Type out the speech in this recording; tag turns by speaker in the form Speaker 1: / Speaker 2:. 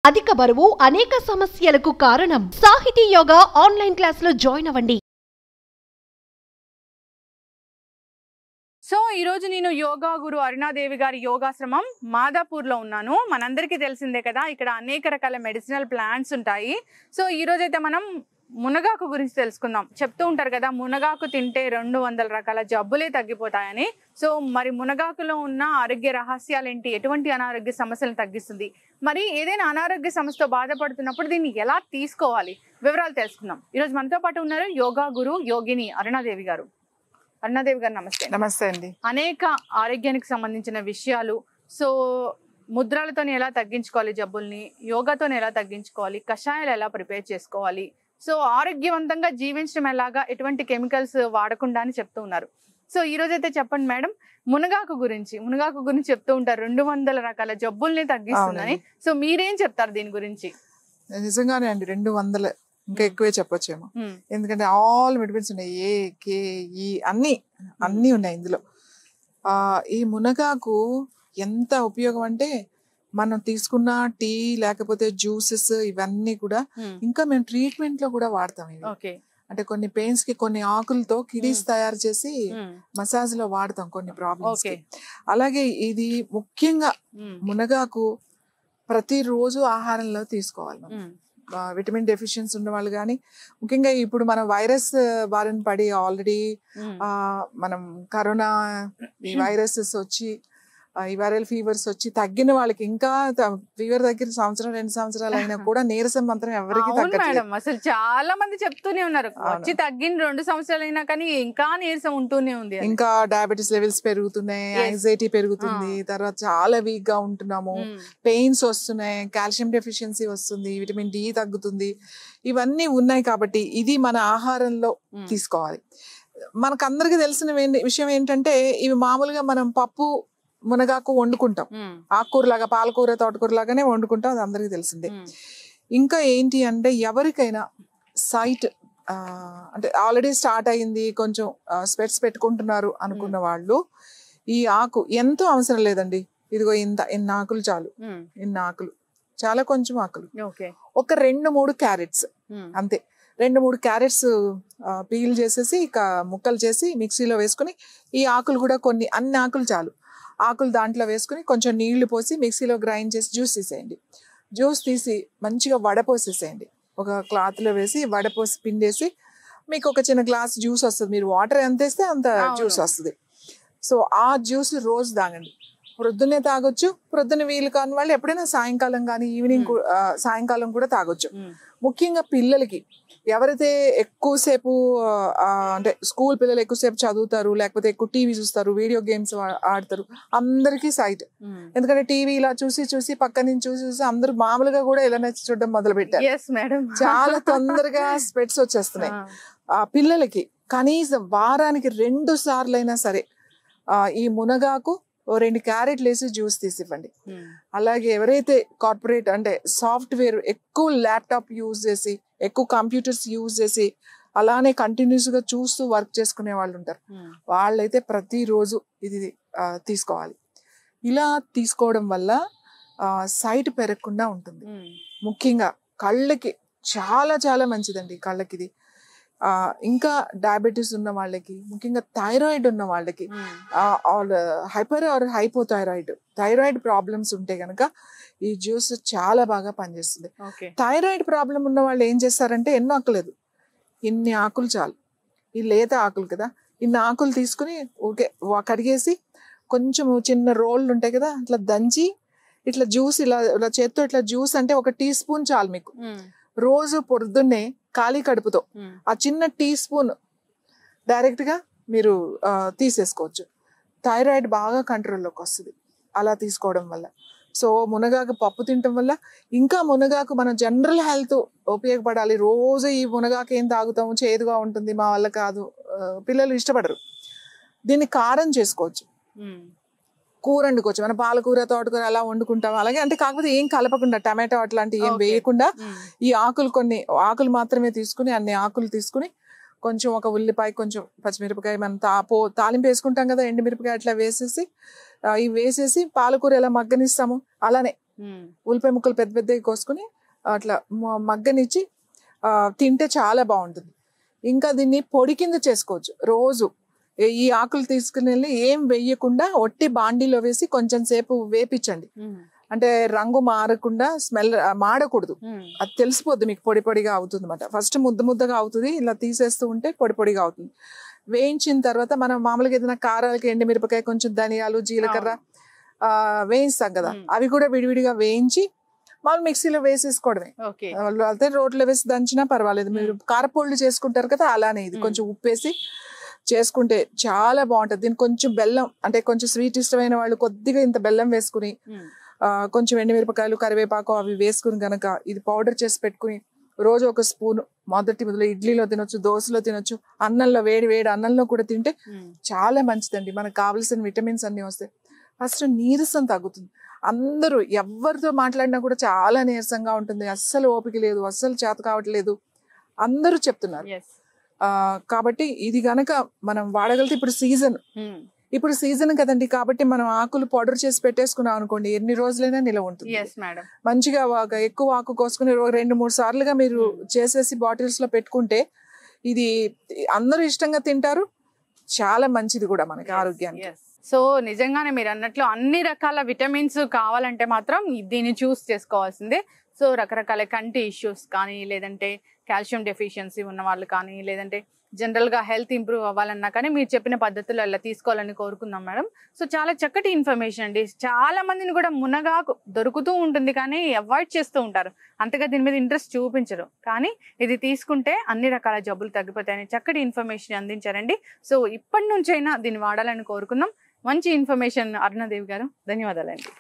Speaker 1: అధిక బరువు అనేక సమస్యలకు కారణం. సాహితీ యోగా ఆన్లైన్ క్లాసులో జాయిన్ అవ్వండి.
Speaker 2: సో ఈ రోజు నేను యోగా గురు అరుణాదేవి గారి యోగాశ్రమం మాదాపూర్లో ఉన్నాను. మనందరికీ తెలిసిందే కదా, ఇక్కడ అనేక రకాల మెడిసినల్ ప్లాంట్స్ ఉంటాయి. సో ఈ రోజు అయితే మనం మునగాకు గురించి తెలుసుకుందాం. చెప్తూ ఉంటారు కదా, మునగాకు తింటే 200 రకాల జబ్బులే తగ్గిపోతాయని. సో మరి మునగాకులో ఉన్న ఆరోగ్య రహస్యాలు ఏంటి, ఎటువంటి అనారోగ్య సమస్యలను తగ్గిస్తుంది, మరి ఏదైనా అనారోగ్య సమస్యతో బాధపడుతున్నప్పుడు దీన్ని ఎలా తీసుకోవాలి, వివరాలు తెలుసుకుందాం. ఈరోజు మనతో పాటు ఉన్నారు యోగా గురు యోగిని అరుణాదేవి గారు. అరుణాదేవి గారు నమస్తే.
Speaker 3: నమస్తే అండి.
Speaker 2: అనేక ఆరోగ్యానికి సంబంధించిన విషయాలు, సో ముద్రలతో ఎలా తగ్గించుకోవాలి జబ్బుల్ని, యోగాతో ఎలా తగ్గించుకోవాలి, కషాయాలు ఎలా ప్రిపేర్ చేసుకోవాలి, సో ఆరోగ్యవంతంగా జీవించడం ఎలాగా, ఎటువంటి కెమికల్స్ వాడకుండా అని చెప్తూ ఉన్నారు. సో ఈ రోజు అయితే చెప్పండి మేడం, మునగాకు గురించి చెప్తూ ఉంటారు 200 రకాల జబ్బుల్ని తగ్గిస్తుందని. సో మీరేం చెప్తారు దీని గురించి?
Speaker 3: నిజంగానే అండి, 200 ఇంకా ఎక్కువే చెప్పొచ్చేమో. ఎందుకంటే ఆల్ మెడిసిన్స్ ఉన్నాయి, ఏ కే ఈ అన్ని ఉన్నాయి ఇందులో. ఈ మునగాకు ఎంత ఉపయోగం అంటే, మనం తీసుకున్న టీ లేకపోతే జ్యూసెస్ ఇవన్నీ కూడా ఇంకా మేము ట్రీట్మెంట్ లో కూడా వాడతాం. ఇవి అంటే కొన్ని పెయిన్స్ కి కొన్ని ఆకులతో కిడీస్ తయారు చేసి మసాజ్ లో వాడతాం కొన్ని ప్రాబ్లమ్స్ కి. అలాగే ఇది ముఖ్యంగా మునగాకు ప్రతిరోజు ఆహారంలో తీసుకోవాలి. విటమిన్ డెఫిషియన్సీ ఉన్న వాళ్ళు కానీ, ముఖ్యంగా ఇప్పుడు మనం వైరస్ బారిన పడి ఆల్రెడీ మనం కరోనా ఈ వైరసెస్ వచ్చి ఈ వైరల్ ఫీవర్స్ వచ్చి తగ్గిన వాళ్ళకి, ఇంకా ఫీవర్ దగ్గర 1-2 సంవత్సరాలు అయినా కూడా నీరసం మాత్రం ఎవరికి తగ్గట్లేదు.
Speaker 2: అసలు చాలా మంది చెప్తూనే ఉన్నారు, వచ్చి తగ్గిన 2 సంవత్సరాలు అయినా కానీ ఇంకా నీరసం ఉంటూనే ఉంది.
Speaker 3: ఇంకా డయాబెటీస్ లెవెల్స్ పెరుగుతున్నాయి, యాంగ్జైటీ పెరుగుతుంది, తర్వాత చాలా వీక్ గా ఉంటున్నాము, పెయిన్స్ వస్తున్నాయి, కాల్షియం డెఫిషియన్సీ వస్తుంది, విటమిన్ డి తగ్గుతుంది, ఇవన్నీ ఉన్నాయి. కాబట్టి ఇది మన ఆహారంలో తీసుకోవాలి. మనకందరికి తెలిసిన విషయం ఏంటంటే, ఇవి మామూలుగా మనం పప్పు మునగాకు వండుకుంటాం, ఆకుకూరలాగా, పాలకూర తోటకూర లాగానే వండుకుంటాం, అది అందరికీ తెలిసిందే. ఇంకా ఏంటి అంటే, ఎవరికైనా సైట్ అంటే ఆల్రెడీ స్టార్ట్ అయ్యింది, కొంచెం స్పెట్స్ పెట్టుకుంటున్నారు అనుకున్న వాళ్ళు ఈ ఆకు ఎంతో అవసరం లేదండి. ఇదిగో ఇన్ని ఆకులు చాలు, ఇన్ని ఆకులు చాలా, కొంచెం ఆకులు, ఒక 2-3 క్యారెట్స్ అంతే. 2-3 క్యారెట్స్ పీల్ చేసేసి ఇక ముక్కలు చేసి మిక్సీలో వేసుకుని, ఈ ఆకులు కూడా అన్ని ఆకులు చాలు, ఆకులు దాంట్లో వేసుకుని కొంచెం నీళ్లు పోసి మిక్సీలో గ్రైండ్ చేసి జ్యూస్ తీసేయండి. జ్యూస్ తీసి మంచిగా వడపోసేసేయండి. ఒక క్లాత్లో వేసి వడపోసి పిండేసి, మీకు ఒక చిన్న గ్లాస్ జ్యూస్ వస్తుంది. మీరు వాటర్ ఎంత వేస్తే అంత జ్యూస్ వస్తుంది. సో ఆ జ్యూస్ రోజు తాగండి. ప్రొద్దున్నే తాగొచ్చు, ప్రొద్దున వీలు కాని వాళ్ళు ఎప్పుడైనా సాయంకాలం కానీ ఈవినింగ్ సాయంకాలం కూడా తాగొచ్చు. ముఖ్యంగా పిల్లలకి, ఎవరైతే ఎక్కువసేపు అంటే స్కూల్ పిల్లలు ఎక్కువసేపు చదువుతారు, లేకపోతే ఎక్కువ టీవీ చూస్తారు, వీడియో గేమ్స్ ఆడతారు, అందరికీ సైట్. ఎందుకంటే టీవీ ఇలా చూసి పక్క నుంచి చూసి అందరూ మామూలుగా కూడా ఇలా చూడడం మొదలు పెట్టారు. చాలా తొందరగా స్పెట్స్ వచ్చేస్తున్నాయి. పిల్లలకి కనీసం వారానికి 2 సార్లైనా సరే ఈ మునగాకు 2 క్యారెట్లు వేసి జ్యూస్ తీసివ్వండి. అలాగే ఎవరైతే కార్పొరేట్ అంటే సాఫ్ట్వేర్ ఎక్కువ ల్యాప్టాప్ యూజ్ చేసి, ఎక్కువ కంప్యూటర్స్ యూజ్ చేసి అలానే కంటిన్యూస్ గా చూస్తూ వర్క్ చేసుకునే వాళ్ళు ఉంటారు, వాళ్ళైతే ప్రతిరోజు ఇది తీసుకోవాలి. ఇలా తీసుకోవడం వల్ల సైట్ పెరగకుండా ఉంటుంది. ముఖ్యంగా కళ్ళకి చాలా చాలా మంచిదండి, కళ్ళకి ఇది. ఇంకా డయాబెటీస్ ఉన్న వాళ్ళకి, ముఖ్యంగా థైరాయిడ్ ఉన్న వాళ్ళకి, హైపర్ ఆర్ థైరాయిడ్ ప్రాబ్లమ్స్ ఉంటే కనుక ఈ జ్యూస్ చాలా బాగా పనిచేస్తుంది. థైరాయిడ్ ప్రాబ్లం ఉన్న వాళ్ళు ఏం చేస్తారంటే, ఎన్నో ఆకులేదు, ఇన్ని ఆకులు చాలు, ఈ లేత ఆకులు కదా, ఇన్ని ఆకులు తీసుకుని కడిగేసి కొంచెం చిన్న రోళ్ళు ఉంటాయి కదా, అట్లా దంచి ఇట్లా జ్యూస్ ఇలా చేత్తో ఇట్లా జ్యూస్ అంటే 1 టీ స్పూన్ చాలు మీకు. రోజు పొద్దున్నే ఖాళీ కడుపుతో ఆ చిన్న టీ స్పూన్ డైరెక్ట్ గా మీరు తీసేసుకోవచ్చు. థైరాయిడ్ బాగా కంట్రోల్లోకి వస్తుంది అలా తీసుకోవడం వల్ల. సో మునగాకు పప్పు తినటం వల్ల, ఇంకా మునగాకు మన జనరల్ హెల్త్ ఉపయోగపడాలి. రోజు ఈ మునగాకు ఏం తాగుతాము, చేదుగా ఉంటుంది, మా వల్ల కాదు, పిల్లలు ఇష్టపడరు. దీన్ని కారం చేసుకోవచ్చు, కూర వండుకోవచ్చు. మన పాలకూర తోటకూర అలా వండుకుంటాం అలాగే, అంటే కాకపోతే ఏం కలపకుండా, టమాటో అట్లాంటివి ఏం వేయకుండా ఈ కొన్ని ఆకులు మాత్రమే తీసుకుని, అన్ని ఆకులు తీసుకుని కొంచెం ఒక ఉల్లిపాయ, కొంచెం పచ్చిమిరపకాయ, మనం తాలింపు వేసుకుంటాం కదా, ఎండుమిరపకాయ అట్లా వేసేసి ఇవి వేసేసి పాలకూర ఎలా మగ్గనిస్తాము అలానే ఉల్లిపాయ ముక్కలు పెద్ద పెద్దవి కోసుకుని అట్లా మగ్గనిచ్చి తింటే చాలా బాగుంటుంది. ఇంకా దీన్ని పొడి కింద చేసుకోవచ్చు. రోజు ఈ ఆకులు తీసుకుని వెళ్ళి ఏం వేయకుండా ఒట్టి బాండీలో వేసి కొంచెం సేపు వేపించండి. అంటే రంగు మారకుండా, స్మెల్ మాడకూడదు, అది తెలిసిపోద్ది మీకు, పొడి పొడిగా అవుతుంది అనమాట. ఫస్ట్ ముద్దగా అవుతుంది, ఇలా తీసేస్తూ ఉంటే పొడి పొడిగా అవుతుంది. వేయించిన తర్వాత మనం మామూలుగా ఏదైనా కారాలకి ఎండుమిరపకాయ, కొంచెం ధనియాలు, జీలకర్ర వేయిస్తాం కదా, అవి కూడా విడివిడిగా వేయించి మామూలు మిక్సీలో వేసేసుకోవడమే. అయితే రోట్లో వేసి దంచినా పర్వాలేదు. మీరు కారపొళ్ళు చేసుకుంటారు కదా, అలానే ఇది కొంచెం ఉప్పేసి చేసుకుంటే చాలా బాగుంటుంది. దీనికి కొంచెం బెల్లం, అంటే కొంచెం స్వీట్ ఇష్టమైన వాళ్ళు కొద్దిగా ఇంత బెల్లం వేసుకుని, కొంచెం ఎండుమిరపకాయలు, కరివేపాకు అవి వేసుకుని గనక ఇది పౌడర్ చేసి పెట్టుకుని రోజు ఒక స్పూన్ మొదలు ఇడ్లీలో తినొచ్చు, దోశలో తినొచ్చు, అన్నంలో వేడి అన్నంలో కూడా తింటే చాలా మంచిదండి. మనకు కావాల్సిన విటమిన్స్ అన్ని వస్తాయి. ఫస్ట్ నీరసం తగ్గుతుంది. అందరూ ఎవరితో మాట్లాడినా కూడా చాలా నీరసంగా ఉంటుంది, అస్సలు ఓపిక లేదు, అస్సలు చేత కావట్లేదు అందరూ చెప్తున్నారు. కాబట్టి ఇది గనక మనం వాడగలిగితే, ఇప్పుడు సీజన్ కదండి, కాబట్టి మనం ఆకులు పౌడర్ చేసి పెట్టేసుకున్నాం అనుకోండి, ఎన్ని రోజులైనా నిలవ ఉంటుంది. మంచిగా ఎక్కువ ఆకు కోసుకుని 2-3 సార్లుగా మీరు చేసేసి బాటిల్స్ లో పెట్టుకుంటే ఇది అందరూ ఇష్టంగా తింటారు. చాలా మంచిది కూడా మనకి ఆరోగ్యానికి.
Speaker 2: సో నిజంగానే మీరు అన్నట్లు అన్ని రకాల విటమిన్స్ కావాలంటే మాత్రం దీన్ని చూస్ చేసుకోవాల్సిందే. సో రకరకాల కంటి ఇష్యూస్ కానీ, లేదంటే కాల్షియం డెఫిషియన్సీ ఉన్న వాళ్ళు కానీ, లేదంటే జనరల్గా హెల్త్ ఇంప్రూవ్ అవ్వాలన్నా కానీ మీరు చెప్పిన పద్ధతులు అలా తీసుకోవాలని కోరుకుందాం మేడం. సో చాలా చక్కటి ఇన్ఫర్మేషన్ అండి. చాలా మందిని కూడా మునగాకు దొరుకుతూ ఉంటుంది కానీ అవాయిడ్ చేస్తూ ఉంటారు, అంతగా దీని మీద ఇంట్రెస్ట్ చూపించరు. కానీ ఇది తీసుకుంటే అన్ని రకాల జబ్బులు తగ్గిపోతాయని చక్కటి ఇన్ఫర్మేషన్ అందించారండి. సో ఇప్పటి నుంచైనా దీన్ని వాడాలని కోరుకుందాం. మంచి ఇన్ఫర్మేషన్ అరుణాదేవి గారు, ధన్యవాదాలండి.